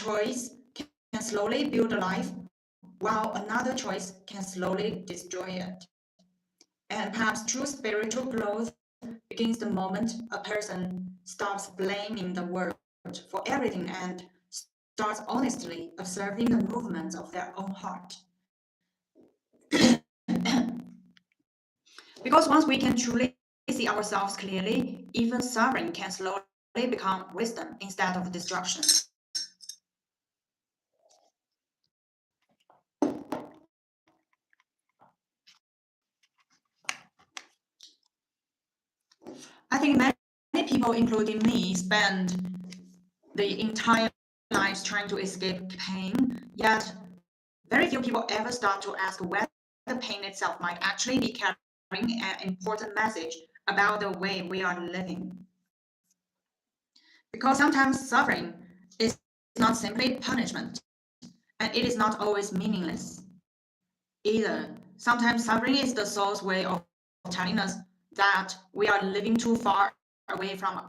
choice can slowly build a life, while another choice can slowly destroy it. And perhaps true spiritual growth begins the moment a person stops blaming the world for everything and starts honestly observing the movements of their own heart. Because once we can truly see ourselves clearly, even suffering can slowly become wisdom instead of destruction. I think many people, including me, spend the entire lives trying to escape pain, yet very few people ever stop to ask whether the pain itself might actually be carrying an important message about the way we are living. Because sometimes suffering is not simply punishment, and it is not always meaningless either. Sometimes suffering is the soul's way of telling us that we are living too far away from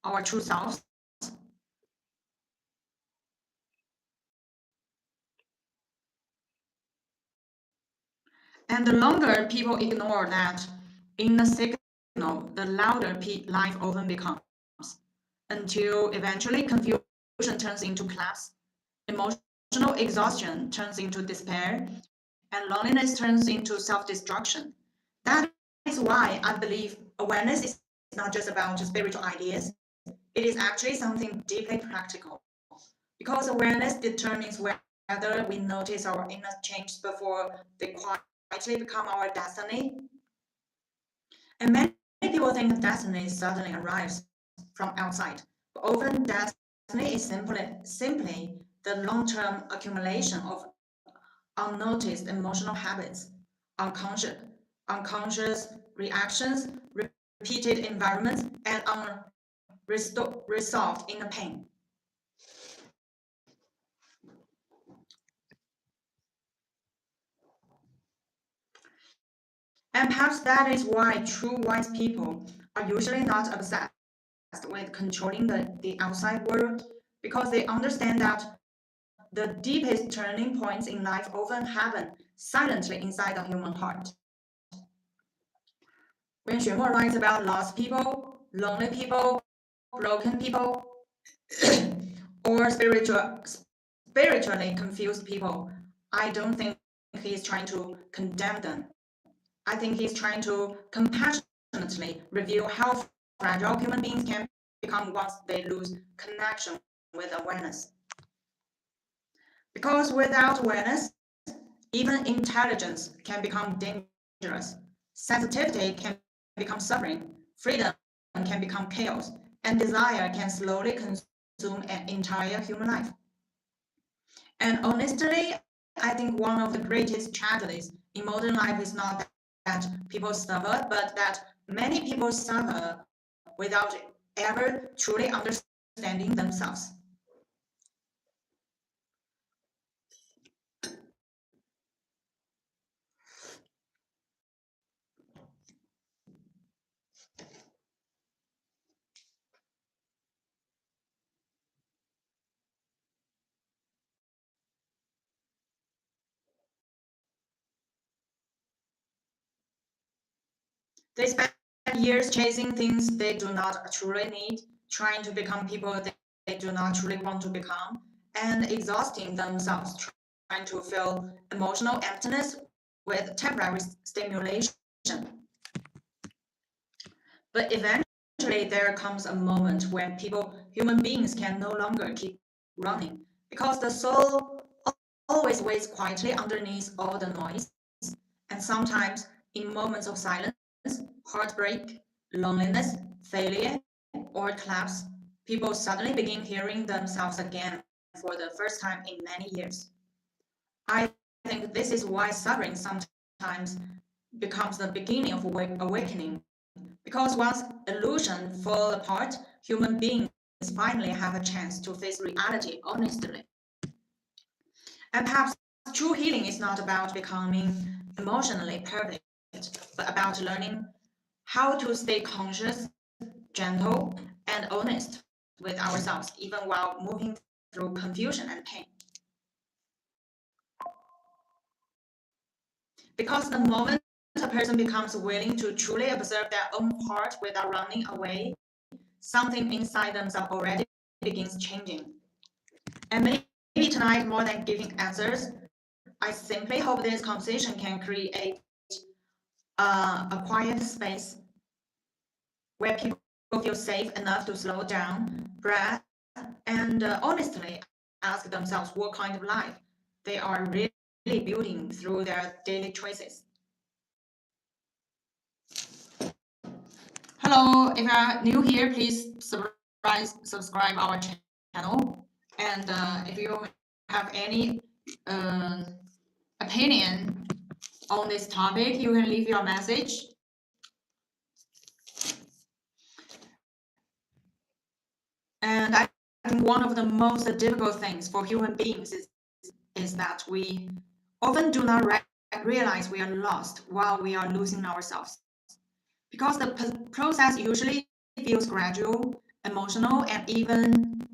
our true selves. And the longer people ignore that inner signal, the louder life often becomes, until eventually confusion turns into collapse, emotional exhaustion turns into despair, and loneliness turns into self-destruction. That is why I believe awareness is not just about spiritual ideas. It is actually something deeply practical, because awareness determines whether we notice our inner changes before they quietly become our destiny. And many people think destiny suddenly arrives from outside, but often destiny is simply the long-term accumulation of unnoticed emotional habits, unconscious reactions, repeated environments, and unresolved inner pain. And perhaps that is why true wise people are usually not obsessed with controlling the outside world, because they understand that the deepest turning points in life often happen silently inside the human heart. When Xuemo writes about lost people, lonely people, broken people, or spiritually confused people, I don't think he's trying to condemn them. I think he's trying to compassionately reveal how fragile human beings can become once they lose connection with awareness. Because without awareness, even intelligence can become dangerous. Sensitivity can become suffering. Freedom can become chaos. And desire can slowly consume an entire human life. And honestly, I think one of the greatest tragedies in modern life is not that people suffer, but that many people suffer without ever truly understanding themselves. They spend years chasing things they do not truly need, trying to become people they do not truly want to become, and exhausting themselves trying to fill emotional emptiness with temporary stimulation. But eventually, there comes a moment when human beings can no longer keep running, because the soul always waits quietly underneath all the noise, and sometimes in moments of silence, heartbreak, loneliness, failure, or collapse, people suddenly begin hearing themselves again for the first time in many years. I think this is why suffering sometimes becomes the beginning of awakening, because once illusions fall apart, human beings finally have a chance to face reality honestly. And perhaps true healing is not about becoming emotionally perfect, but about learning how to stay conscious, gentle, and honest with ourselves, even while moving through confusion and pain. Because the moment a person becomes willing to truly observe their own part without running away, something inside themselves already begins changing. And maybe tonight, more than giving answers, I simply hope this conversation can create a quiet space where people feel safe enough to slow down, breathe, and honestly ask themselves what kind of life they are really building through their daily choices. Hello, if you are new here, please subscribe our channel. And if you have any opinion on this topic, you can leave your message. And I think one of the most difficult things for human beings is that we often do not realize we are lost while we are losing ourselves. Because the process usually feels gradual, emotional, and even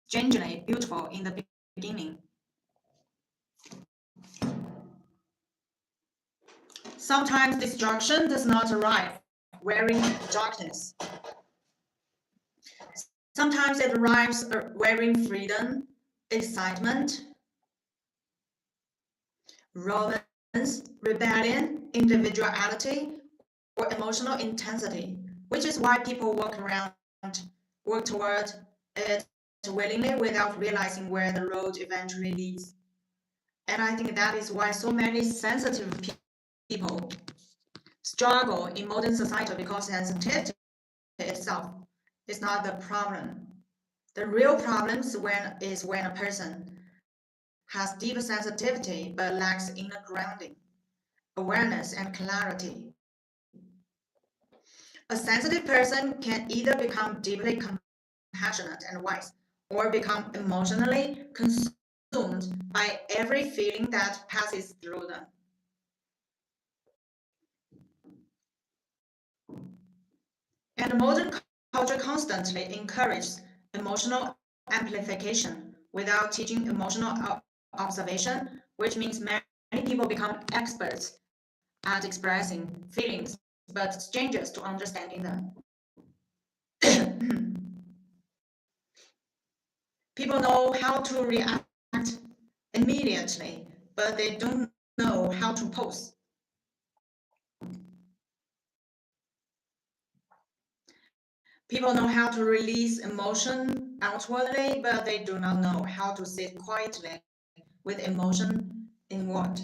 strangely beautiful in the beginning. Sometimes destruction does not arrive wearing darkness. Sometimes it arrives wearing freedom, excitement, romance, rebellion, individuality, or emotional intensity, which is why people work toward it willingly without realizing where the road eventually leads. And I think that is why so many sensitive people struggle in modern society, because sensitivity itself is not the problem. The real problem is when a person has deep sensitivity but lacks inner grounding, awareness, and clarity. A sensitive person can either become deeply compassionate and wise, or become emotionally consumed by every feeling that passes through them. And modern culture constantly encourages emotional amplification without teaching emotional observation, which means many people become experts at expressing feelings, but strangers to understanding them. People know how to react immediately, but they don't know how to pause. People know how to release emotion outwardly, but they do not know how to sit quietly with emotion inwardly.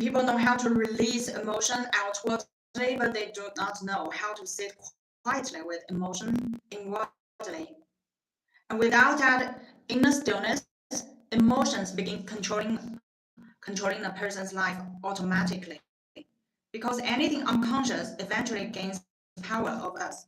People know how to release emotion outwardly, but they do not know how to sit quietly with emotion inwardly. And without that inner stillness, emotions begin controlling a person's life automatically. Because anything unconscious eventually gains power of us.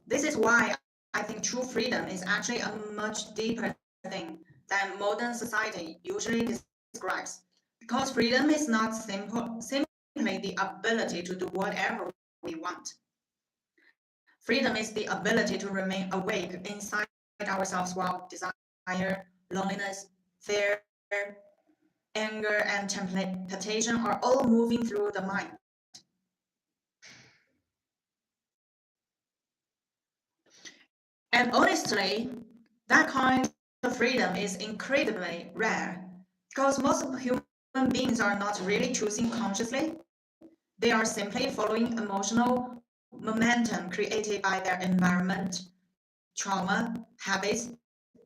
This is why I think true freedom is actually a much deeper thing than modern society usually describes. Because freedom is not simply the ability to do whatever we want. Freedom is the ability to remain awake inside ourselves while desire, loneliness, fear, anger, and temptation are all moving through the mind. And honestly, that kind of freedom is incredibly rare because most human beings are not really choosing consciously. They are simply following emotional momentum created by their environment, trauma, habits,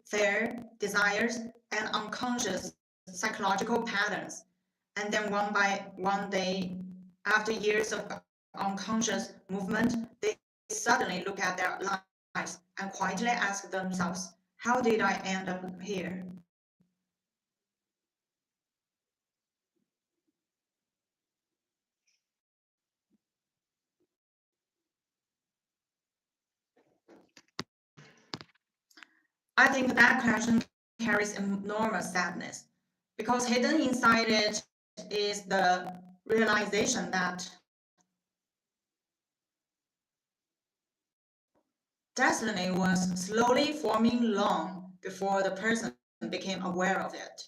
fear, desires, and unconscious psychological patterns. And then one by one day, after years of unconscious movement, they suddenly look at their lives and quietly ask themselves, how did I end up here? I think that question carries enormous sadness because hidden inside it is the realization that destiny was slowly forming long before the person became aware of it.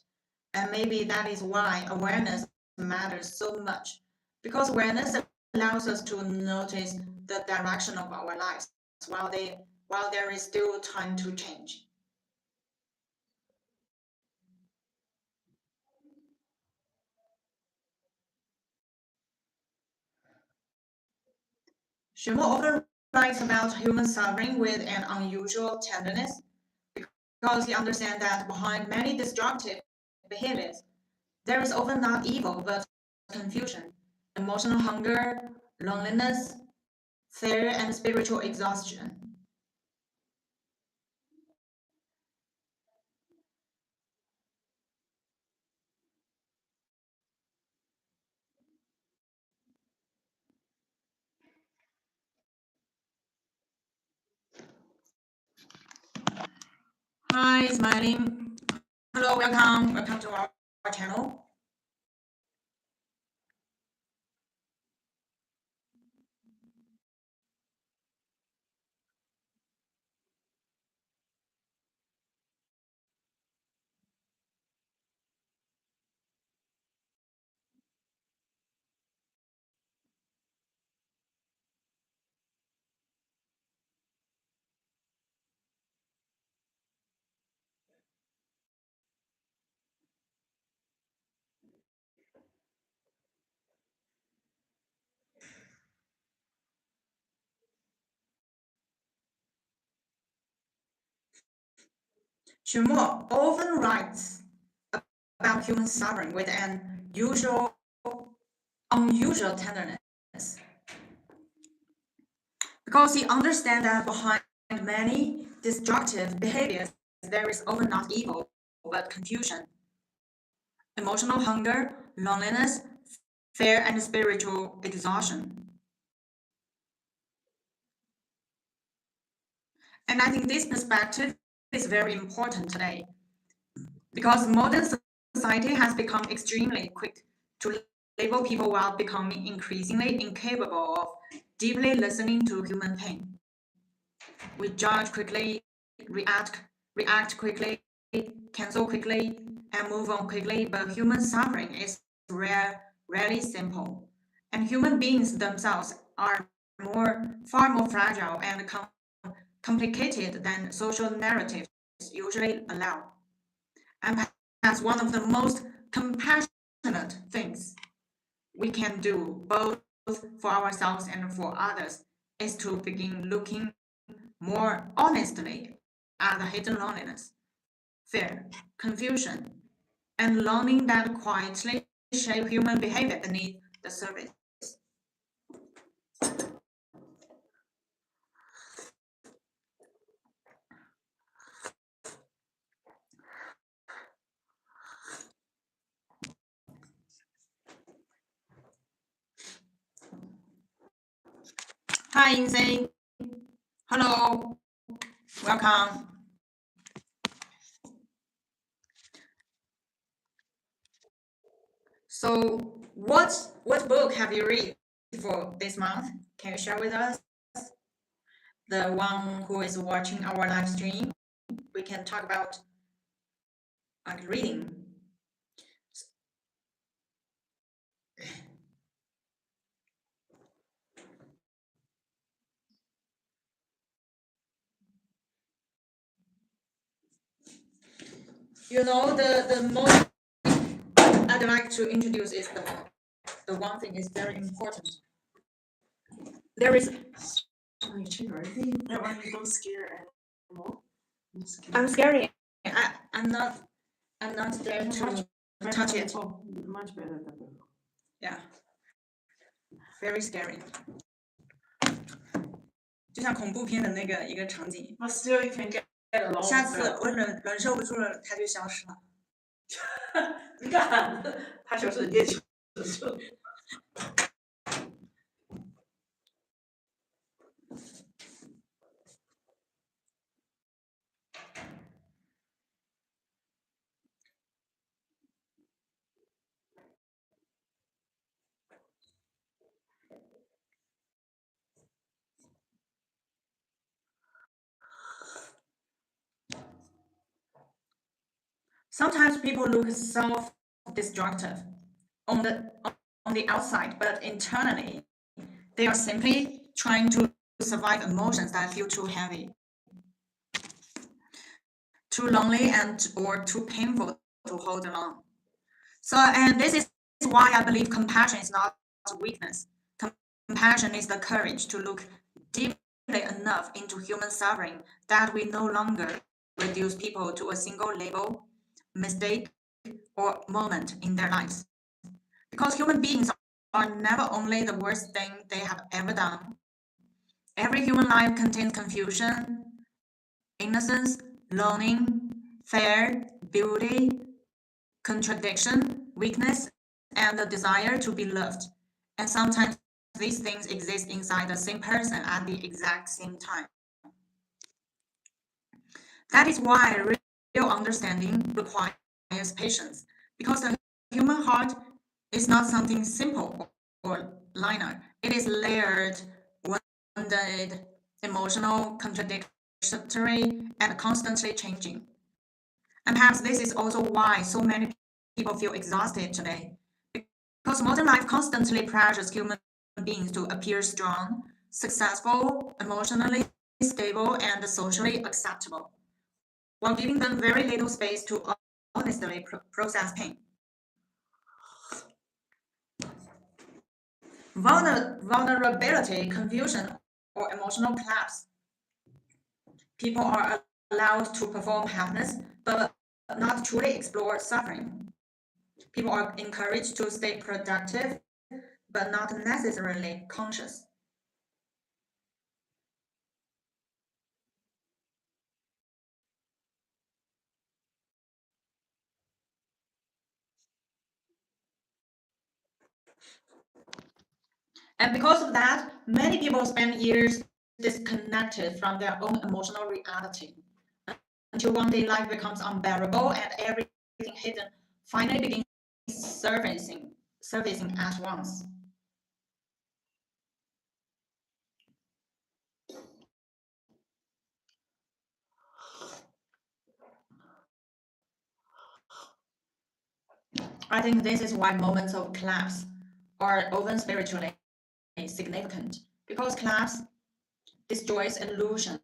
And maybe that is why awareness matters so much, because awareness allows us to notice the direction of our lives while there is still time to change. Xuemo often writes about human suffering with an unusual tenderness because he understands that behind many destructive behaviors, there is often not evil but confusion, emotional hunger, loneliness, fear, and spiritual exhaustion. Hi, smiling. Hello, welcome to our channel. Xuemo often writes about human suffering with an unusual tenderness because he understands that behind many destructive behaviors, there is often not evil but confusion, emotional hunger, loneliness, fear, and spiritual exhaustion. And I think this perspective is very important today because modern society has become extremely quick to label people while becoming increasingly incapable of deeply listening to human pain. We judge quickly, react, react quickly, cancel quickly, and move on quickly, but human suffering is rarely simple. And human beings themselves are far more fragile and complicated than social narratives usually allow. And perhaps one of the most compassionate things we can do, both for ourselves and for others, is to begin looking more honestly at the hidden loneliness, fear, confusion, and longing that quietly shape human behavior beneath the surface. Hi, Insane. Hello. Welcome. So, what book have you read for this month? Can you share with us? The one who is watching our live stream, we can talk about reading. You know, the most I'd like to introduce is the one thing is very important. There is. That one you don't scare anymore. I'm scary. I'm not. I'm not there to touch it. Much better than before. Yeah. Very scary. 就像恐怖片的那个一个场景。 But still, you can get along. 下次我忍受不住了，它就消失了。你看，它就是也就。Sometimes people look self-destructive on the outside, but internally, they are simply trying to survive emotions that feel too heavy, too lonely, or too painful to hold along. So, and this is why I believe compassion is not weakness. Compassion is the courage to look deeply enough into human suffering that we no longer reduce people to a single label, mistake, or moment in their lives. Because human beings are never only the worst thing they have ever done. Every human life contains confusion, innocence, longing, fear, beauty, contradiction, weakness, and the desire to be loved. And sometimes these things exist inside the same person at the exact same time. That is why real understanding requires patience, because the human heart is not something simple or linear. It is layered, wounded, emotional, contradictory, and constantly changing. And perhaps this is also why so many people feel exhausted today, because modern life constantly pressures human beings to appear strong, successful, emotionally stable, and socially acceptable, while giving them very little space to honestly process pain. Vulnerability, confusion, or emotional collapse. People are allowed to perform happiness, but not truly explore suffering. People are encouraged to stay productive, but not necessarily conscious. And because of that, many people spend years disconnected from their own emotional reality until one day life becomes unbearable and everything hidden finally begins surfacing at once. I think this is why moments of collapse are often spiritually significant, because collapse destroys illusion,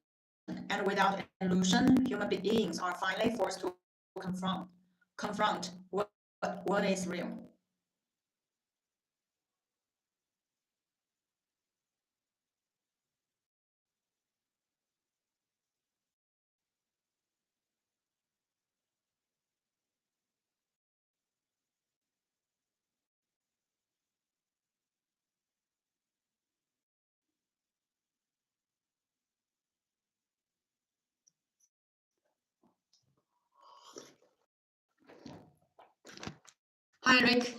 and without illusion, human beings are finally forced to confront what is real. Hi, Rick.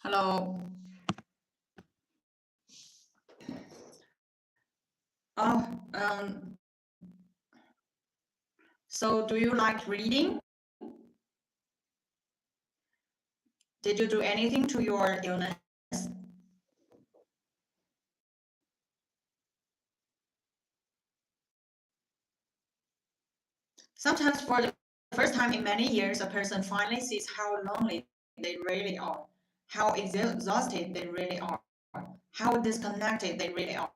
Hello. Oh, so do you like reading? Did you do anything to your illness? Sometimes for the first time in many years, a person finally sees how lonely they really are, how exhausted they really are, how disconnected they really are,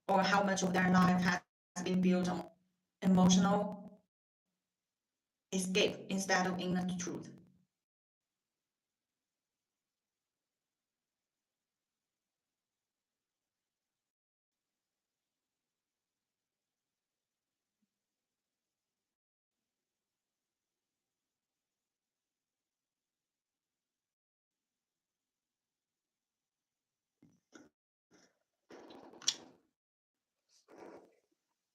or how much of their life has been built on emotional escape instead of inner truth.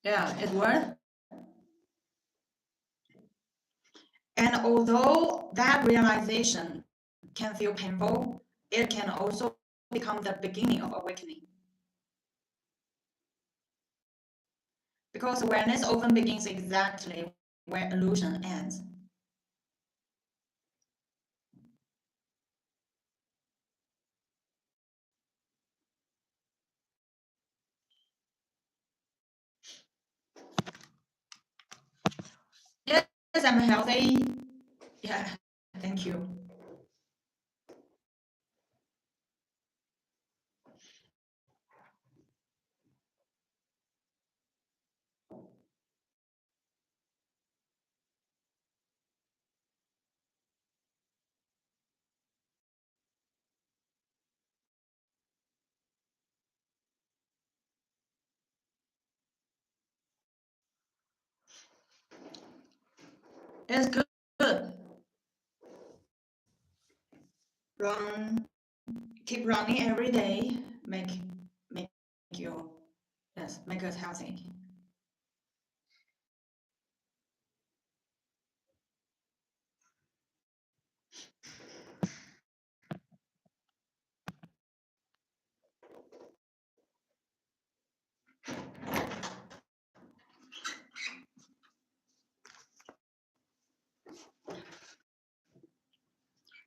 Yeah, it worked. And although that realization can feel painful, it can also become the beginning of awakening. Because awareness often begins exactly where illusion ends. Yes, I'm healthy. Yeah, thank you. It's good. Run, keep running every day. Make you yes, make us healthy.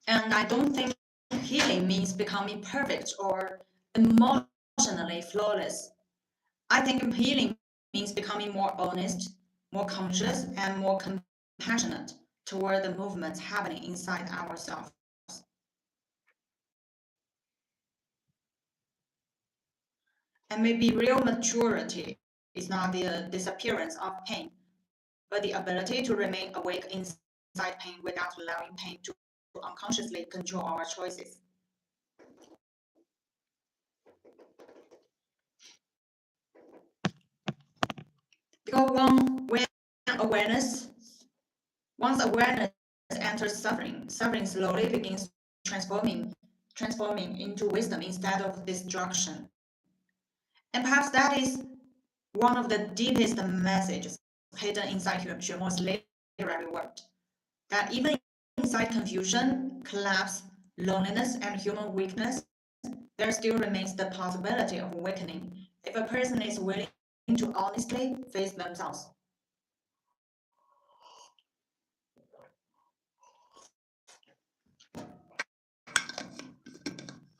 And I don't think healing means becoming perfect or emotionally flawless. I think healing means becoming more honest, more conscious, and more compassionate toward the movements happening inside ourselves. And maybe real maturity is not the disappearance of pain, but the ability to remain awake inside pain without allowing pain to unconsciously control our choices. Because when awareness, once awareness enters suffering, suffering slowly begins transforming into wisdom instead of destruction. And perhaps that is one of the deepest messages hidden inside Xuemo's literary work. That even inside confusion, collapse, loneliness, and human weakness, there still remains the possibility of awakening if a person is willing to honestly face themselves.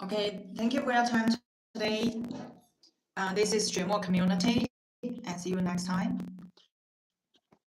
Okay, thank you for your time today. This is Xuemo Community, and see you next time.